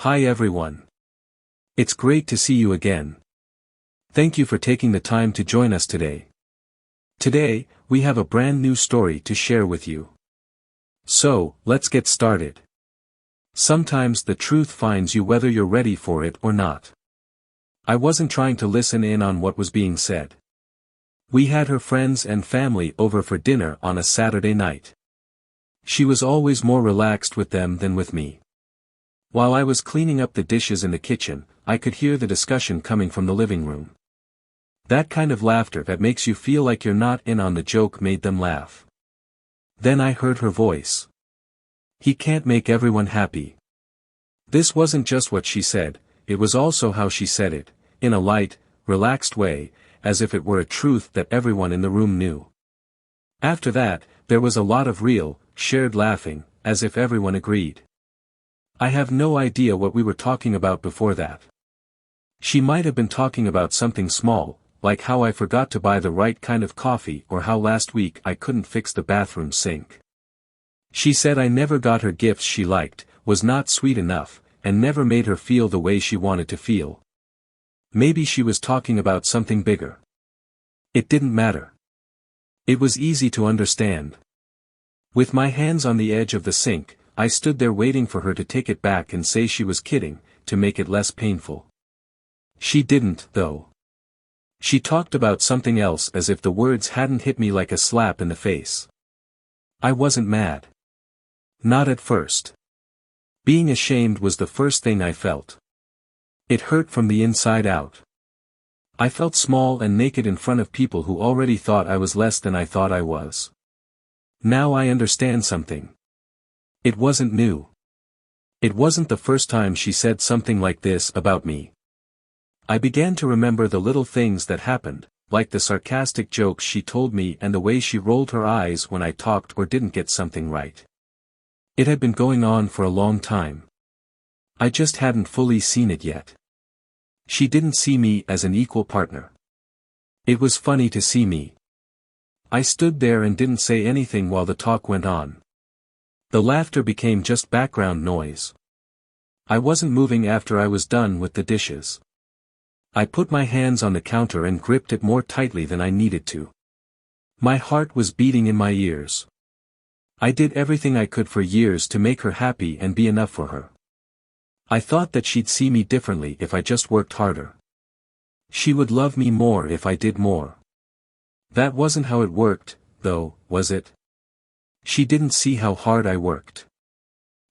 Hi everyone. It's great to see you again. Thank you for taking the time to join us today. Today, we have a brand new story to share with you. So, let's get started. Sometimes the truth finds you whether you're ready for it or not. I wasn't trying to listen in on what was being said. We had her friends and family over for dinner on a Saturday night. She was always more relaxed with them than with me. While I was cleaning up the dishes in the kitchen, I could hear the discussion coming from the living room. That kind of laughter that makes you feel like you're not in on the joke made them laugh. Then I heard her voice. He can't make everyone happy. This wasn't just what she said, it was also how she said it, in a light, relaxed way, as if it were a truth that everyone in the room knew. After that, there was a lot of real, shared laughing, as if everyone agreed. I have no idea what we were talking about before that. She might have been talking about something small, like how I forgot to buy the right kind of coffee or how last week I couldn't fix the bathroom sink. She said I never got her gifts she liked, was not sweet enough, and never made her feel the way she wanted to feel. Maybe she was talking about something bigger. It didn't matter. It was easy to understand. With my hands on the edge of the sink, I stood there waiting for her to take it back and say she was kidding, to make it less painful. She didn't, though. She talked about something else as if the words hadn't hit me like a slap in the face. I wasn't mad. Not at first. Being ashamed was the first thing I felt. It hurt from the inside out. I felt small and naked in front of people who already thought I was less than I thought I was. Now I understand something. It wasn't new. It wasn't the first time she said something like this about me. I began to remember the little things that happened, like the sarcastic jokes she told me and the way she rolled her eyes when I talked or didn't get something right. It had been going on for a long time. I just hadn't fully seen it yet. She didn't see me as an equal partner. It was funny to see me. I stood there and didn't say anything while the talk went on. The laughter became just background noise. I wasn't moving after I was done with the dishes. I put my hands on the counter and gripped it more tightly than I needed to. My heart was beating in my ears. I did everything I could for years to make her happy and be enough for her. I thought that she'd see me differently if I just worked harder. She would love me more if I did more. That wasn't how it worked, though, was it? She didn't see how hard I worked.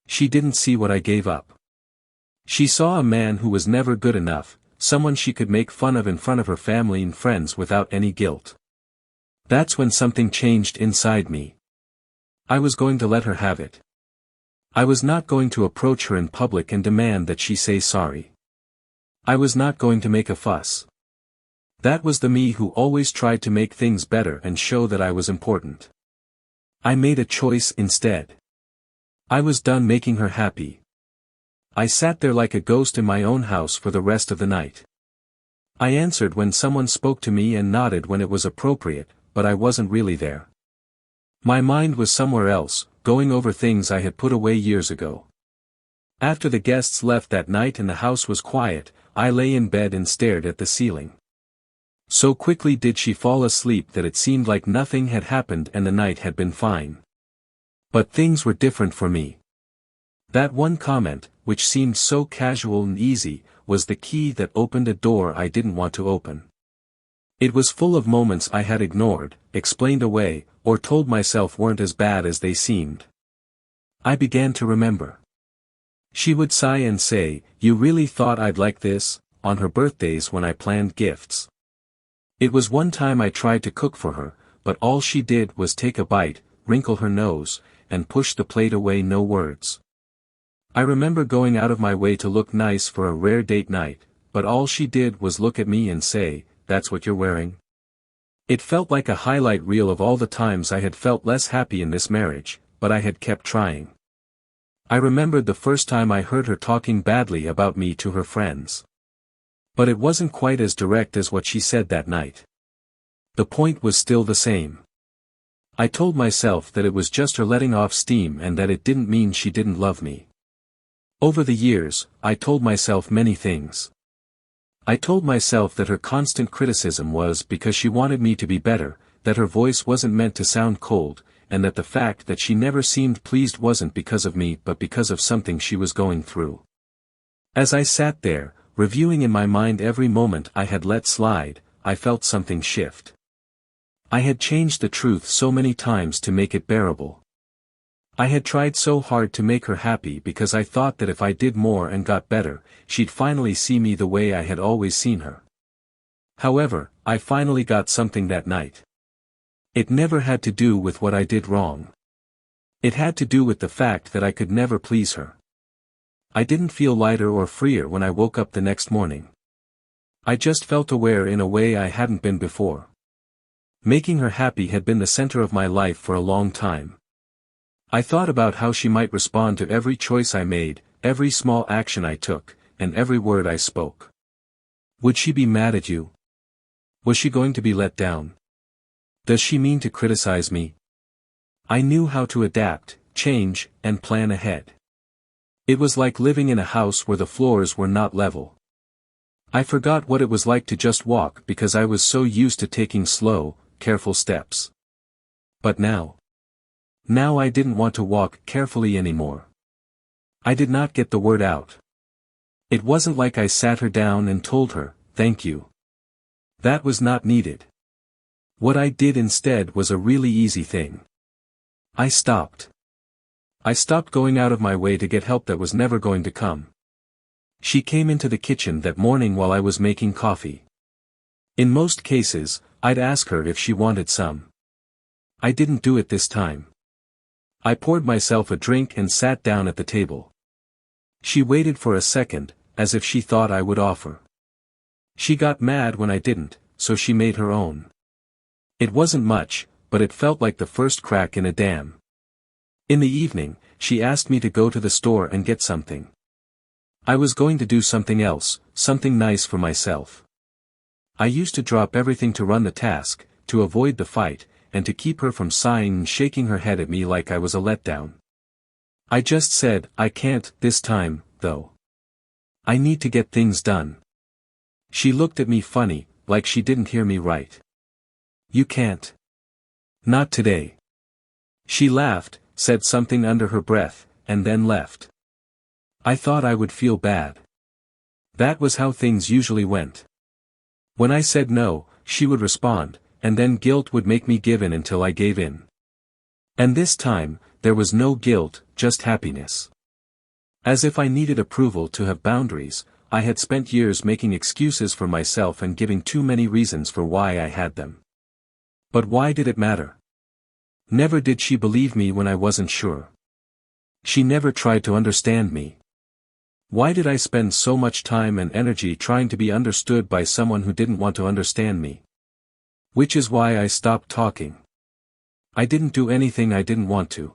She didn't see what I gave up. She saw a man who was never good enough, someone she could make fun of in front of her family and friends without any guilt. That's when something changed inside me. I was going to let her have it. I was not going to approach her in public and demand that she say sorry. I was not going to make a fuss. That was the me who always tried to make things better and show that I was important. I made a choice instead. I was done making her happy. I sat there like a ghost in my own house for the rest of the night. I answered when someone spoke to me and nodded when it was appropriate, but I wasn't really there. My mind was somewhere else, going over things I had put away years ago. After the guests left that night and the house was quiet, I lay in bed and stared at the ceiling. So quickly did she fall asleep that it seemed like nothing had happened and the night had been fine. But things were different for me. That one comment, which seemed so casual and easy, was the key that opened a door I didn't want to open. It was full of moments I had ignored, explained away, or told myself weren't as bad as they seemed. I began to remember. She would sigh and say, "You really thought I'd like this?" on her birthdays when I planned gifts. It was one time I tried to cook for her, but all she did was take a bite, wrinkle her nose, and push the plate away, no words. I remember going out of my way to look nice for a rare date night, but all she did was look at me and say, "That's what you're wearing?" It felt like a highlight reel of all the times I had felt less happy in this marriage, but I had kept trying. I remembered the first time I heard her talking badly about me to her friends. But it wasn't quite as direct as what she said that night. The point was still the same. I told myself that it was just her letting off steam and that it didn't mean she didn't love me. Over the years, I told myself many things. I told myself that her constant criticism was because she wanted me to be better, that her voice wasn't meant to sound cold, and that the fact that she never seemed pleased wasn't because of me but because of something she was going through. As I sat there, reviewing in my mind every moment I had let slide, I felt something shift. I had changed the truth so many times to make it bearable. I had tried so hard to make her happy because I thought that if I did more and got better, she'd finally see me the way I had always seen her. However, I finally got something that night. It never had to do with what I did wrong. It had to do with the fact that I could never please her. I didn't feel lighter or freer when I woke up the next morning. I just felt aware in a way I hadn't been before. Making her happy had been the center of my life for a long time. I thought about how she might respond to every choice I made, every small action I took, and every word I spoke. Would she be mad at you? Was she going to be let down? Does she mean to criticize me? I knew how to adapt, change, and plan ahead. It was like living in a house where the floors were not level. I forgot what it was like to just walk because I was so used to taking slow, careful steps. But now I didn't want to walk carefully anymore. I did not get the word out. It wasn't like I sat her down and told her, "Thank you." That was not needed. What I did instead was a really easy thing. I stopped. I stopped going out of my way to get help that was never going to come. She came into the kitchen that morning while I was making coffee. In most cases, I'd ask her if she wanted some. I didn't do it this time. I poured myself a drink and sat down at the table. She waited for a second, as if she thought I would offer. She got mad when I didn't, so she made her own. It wasn't much, but it felt like the first crack in a dam. In the evening, she asked me to go to the store and get something. I was going to do something else, something nice for myself. I used to drop everything to run the task, to avoid the fight, and to keep her from sighing and shaking her head at me like I was a letdown. I just said, "I can't, this time, though. I need to get things done." She looked at me funny, like she didn't hear me right. "You can't. Not today." She laughed, said something under her breath, and then left. I thought I would feel bad. That was how things usually went. When I said no, she would respond, and then guilt would make me give in until I gave in. And this time, there was no guilt, just happiness. As if I needed approval to have boundaries, I had spent years making excuses for myself and giving too many reasons for why I had them. But why did it matter? Never did she believe me when I wasn't sure. She never tried to understand me. Why did I spend so much time and energy trying to be understood by someone who didn't want to understand me? Which is why I stopped talking. I didn't do anything I didn't want to.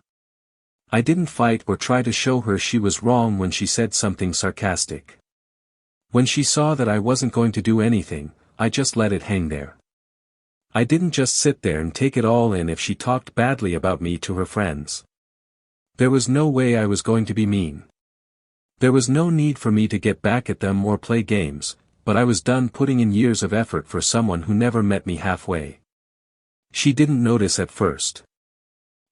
I didn't fight or try to show her she was wrong when she said something sarcastic. When she saw that I wasn't going to do anything, I just let it hang there. I didn't just sit there and take it all in if she talked badly about me to her friends. There was no way I was going to be mean. There was no need for me to get back at them or play games, but I was done putting in years of effort for someone who never met me halfway. She didn't notice at first.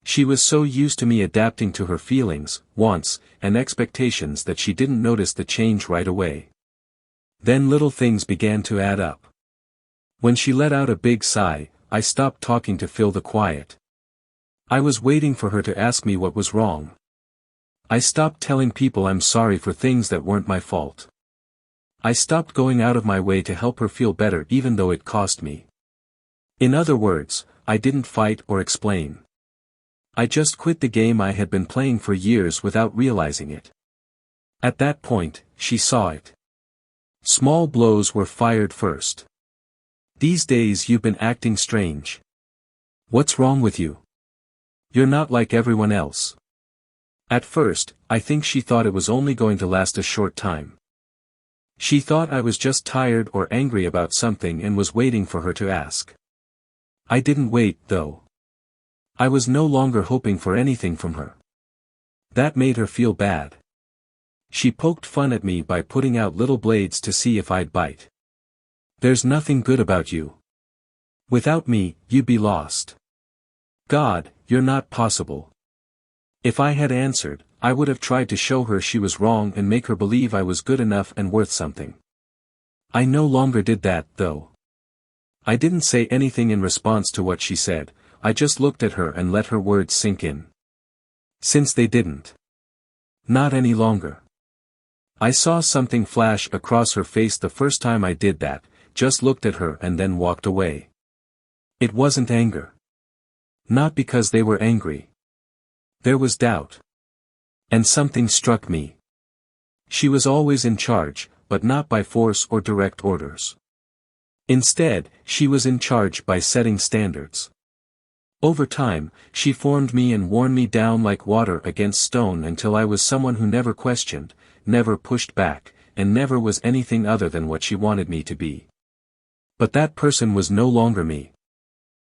She was so used to me adapting to her feelings, wants, and expectations that she didn't notice the change right away. Then little things began to add up. When she let out a big sigh, I stopped talking to fill the quiet. I was waiting for her to ask me what was wrong. I stopped telling people I'm sorry for things that weren't my fault. I stopped going out of my way to help her feel better even though it cost me. In other words, I didn't fight or explain. I just quit the game I had been playing for years without realizing it. At that point, she saw it. Small blows were fired first. "These days you've been acting strange. What's wrong with you? You're not like everyone else." At first, I think she thought it was only going to last a short time. She thought I was just tired or angry about something and was waiting for her to ask. I didn't wait, though. I was no longer hoping for anything from her. That made her feel bad. She poked fun at me by putting out little blades to see if I'd bite. "There's nothing good about you. Without me, you'd be lost. God, you're not possible." If I had answered, I would have tried to show her she was wrong and make her believe I was good enough and worth something. I no longer did that, though. I didn't say anything in response to what she said, I just looked at her and let her words sink in. Since they didn't. Not any longer. I saw something flash across her face the first time I did that, just looked at her and then walked away. It wasn't anger. Not because they were angry. There was doubt. And something struck me. She was always in charge, but not by force or direct orders. Instead, she was in charge by setting standards. Over time, she formed me and worn me down like water against stone until I was someone who never questioned, never pushed back, and never was anything other than what she wanted me to be. But that person was no longer me.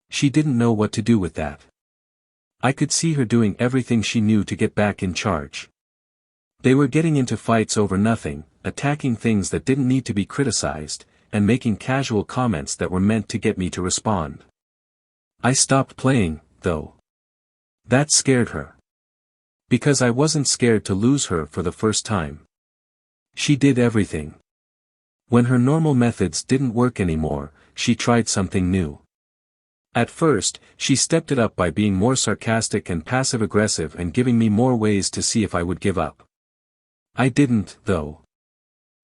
She didn't know what to do with that. I could see her doing everything she knew to get back in charge. They were getting into fights over nothing, attacking things that didn't need to be criticized, and making casual comments that were meant to get me to respond. I stopped playing, though. That scared her. Because I wasn't scared to lose her for the first time. She did everything. When her normal methods didn't work anymore, she tried something new. At first, she stepped it up by being more sarcastic and passive-aggressive and giving me more ways to see if I would give up. I didn't, though.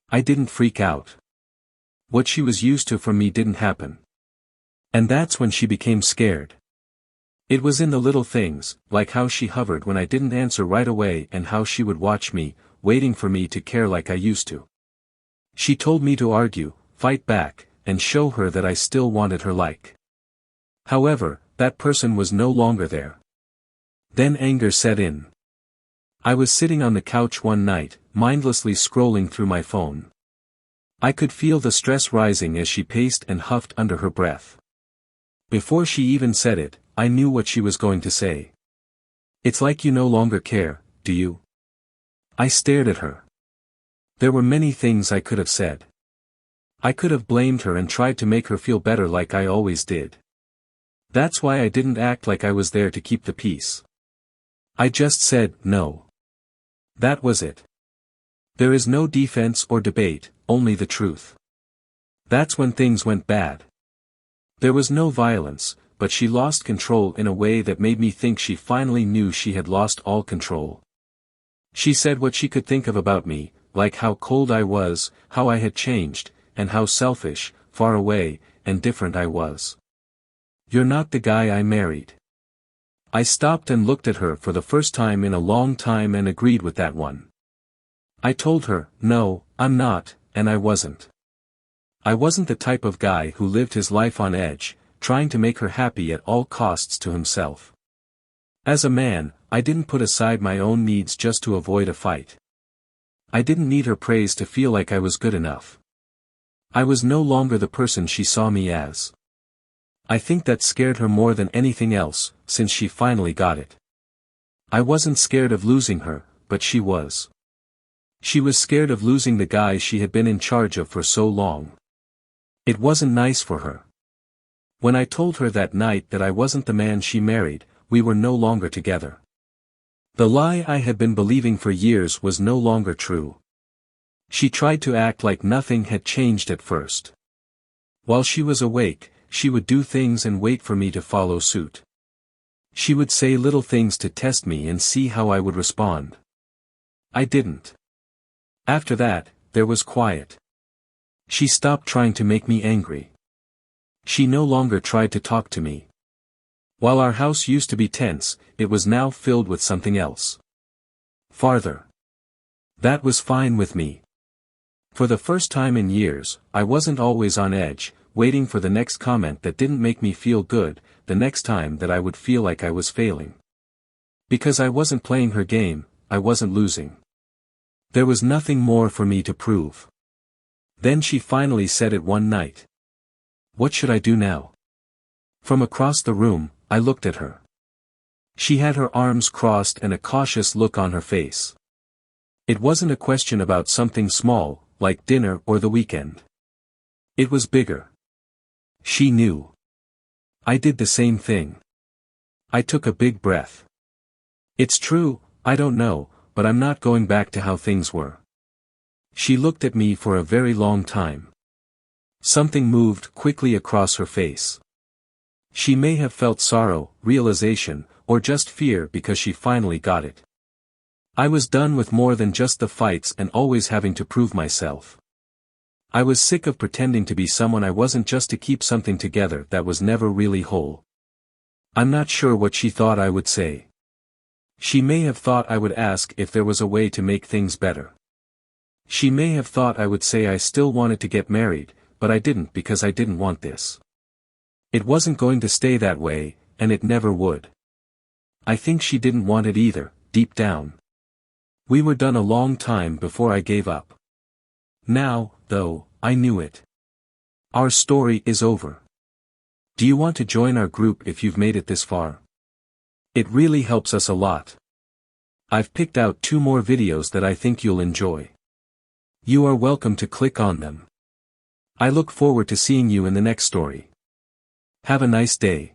I didn't freak out. What she was used to from me didn't happen. And that's when she became scared. It was in the little things, like how she hovered when I didn't answer right away and how she would watch me, waiting for me to care like I used to. She told me to argue, fight back, and show her that I still wanted her like. However, that person was no longer there. Then anger set in. I was sitting on the couch one night, mindlessly scrolling through my phone. I could feel the stress rising as she paced and huffed under her breath. Before she even said it, I knew what she was going to say. "It's like you no longer care, do you?" I stared at her. There were many things I could have said. I could have blamed her and tried to make her feel better like I always did. That's why I didn't act like I was there to keep the peace. I just said, no. That was it. There is no defense or debate, only the truth. That's when things went bad. There was no violence, but she lost control in a way that made me think she finally knew she had lost all control. She said what she could think of about me, like how cold I was, how I had changed, and how selfish, far away, and different I was. "You're not the guy I married." I stopped and looked at her for the first time in a long time and agreed with that one. I told her, no, I'm not, and I wasn't. I wasn't the type of guy who lived his life on edge, trying to make her happy at all costs to himself. As a man, I didn't put aside my own needs just to avoid a fight. I didn't need her praise to feel like I was good enough. I was no longer the person she saw me as. I think that scared her more than anything else, since she finally got it. I wasn't scared of losing her, but she was. She was scared of losing the guy she had been in charge of for so long. It wasn't nice for her. When I told her that night that I wasn't the man she married, we were no longer together. The lie I had been believing for years was no longer true. She tried to act like nothing had changed at first. While she was awake, she would do things and wait for me to follow suit. She would say little things to test me and see how I would respond. I didn't. After that, there was quiet. She stopped trying to make me angry. She no longer tried to talk to me. While our house used to be tense, it was now filled with something else. Farther. That was fine with me. For the first time in years, I wasn't always on edge, waiting for the next comment that didn't make me feel good, the next time that I would feel like I was failing. Because I wasn't playing her game, I wasn't losing. There was nothing more for me to prove. Then she finally said it one night. "What should I do now?" From across the room, I looked at her. She had her arms crossed and a cautious look on her face. It wasn't a question about something small, like dinner or the weekend. It was bigger. She knew. I did the same thing. I took a big breath. It's true, I don't know, but I'm not going back to how things were. She looked at me for a very long time. Something moved quickly across her face. She may have felt sorrow, realization, or just fear because she finally got it. I was done with more than just the fights and always having to prove myself. I was sick of pretending to be someone I wasn't just to keep something together that was never really whole. I'm not sure what she thought I would say. She may have thought I would ask if there was a way to make things better. She may have thought I would say I still wanted to get married, but I didn't because I didn't want this. It wasn't going to stay that way, and it never would. I think she didn't want it either, deep down. We were done a long time before I gave up. Now, though, I knew it. Our story is over. Do you want to join our group if you've made it this far? It really helps us a lot. I've picked out 2 more videos that I think you'll enjoy. You are welcome to click on them. I look forward to seeing you in the next story. Have a nice day.